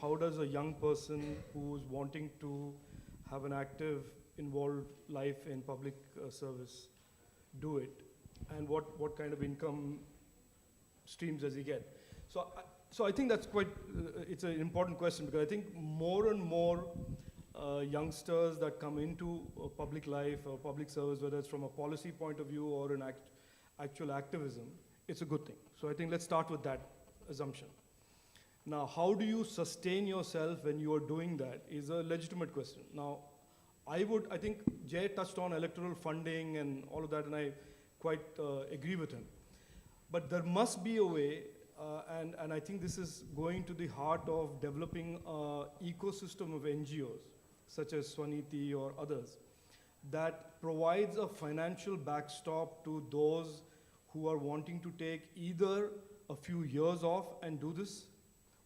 how does a young person who's wanting to have an active, involved life in public service do it, and what kind of income streams does he get? So I think that's quite, it's an important question, because I think more and more youngsters that come into public life or public service, whether it's from a policy point of view or an actual activism, it's a good thing. So I think let's start with that assumption. Now, how do you sustain yourself when you are doing that is a legitimate question. Now, I think Jay touched on electoral funding and all of that, and I quite agree with him. But there must be a way, and I think this is going to the heart of developing an ecosystem of NGOs, such as Swaniti or others, that provides a financial backstop to those who are wanting to take either a few years off and do this,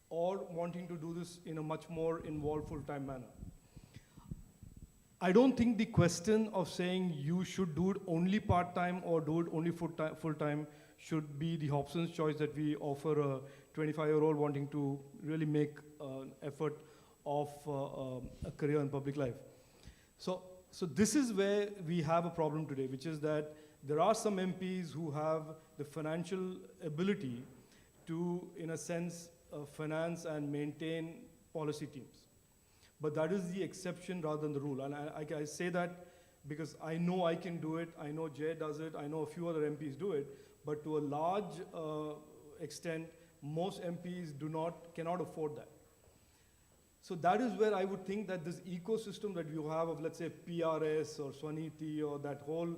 or wanting to do this in a much more involved full-time manner. I don't think the question of saying you should do it only part-time or do it only full-time should be the Hobson's choice that we offer a 25-year-old wanting to really make an effort of a career in public life. So this is where we have a problem today, which is that there are some MPs who have the financial ability to, in a sense, finance and maintain policy teams. But that is the exception rather than the rule. And I say that because I know I can do it, I know Jay does it, I know a few other MPs do it, but to a large extent, most MPs cannot afford that. So that is where I would think that this ecosystem that you have of, let's say, PRS or Swaniti or that whole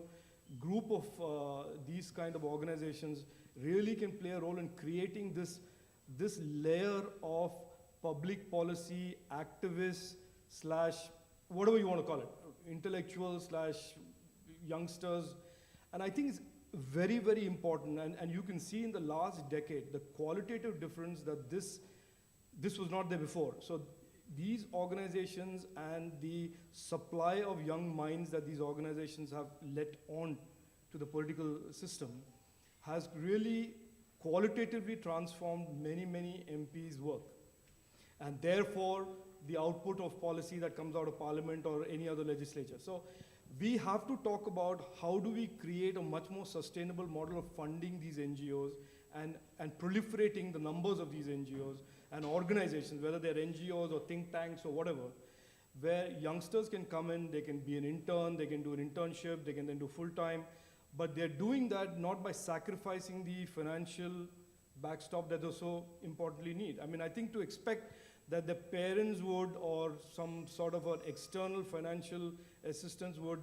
group of these kind of organizations really can play a role in creating this layer of public policy activists / whatever you want to call it, intellectuals / youngsters. And I think it's very, very important. And you can see in the last decade, the qualitative difference that this was not there before. So these organizations and the supply of young minds that these organizations have let on to the political system has really qualitatively transformed many, many MPs' work. And therefore, the output of policy that comes out of parliament or any other legislature. So we have to talk about how do we create a much more sustainable model of funding these NGOs and proliferating the numbers of these NGOs and organizations, whether they're NGOs or think tanks or whatever, where youngsters can come in, they can be an intern, they can do an internship, they can then do full-time, but they're doing that not by sacrificing the financial backstop that they so importantly need. I mean, I think to expect that the parents would, or some sort of an external financial assistance would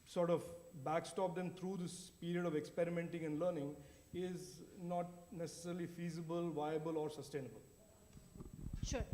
sort of backstop them through this period of experimenting and learning is not necessarily feasible, viable, or sustainable. Sure.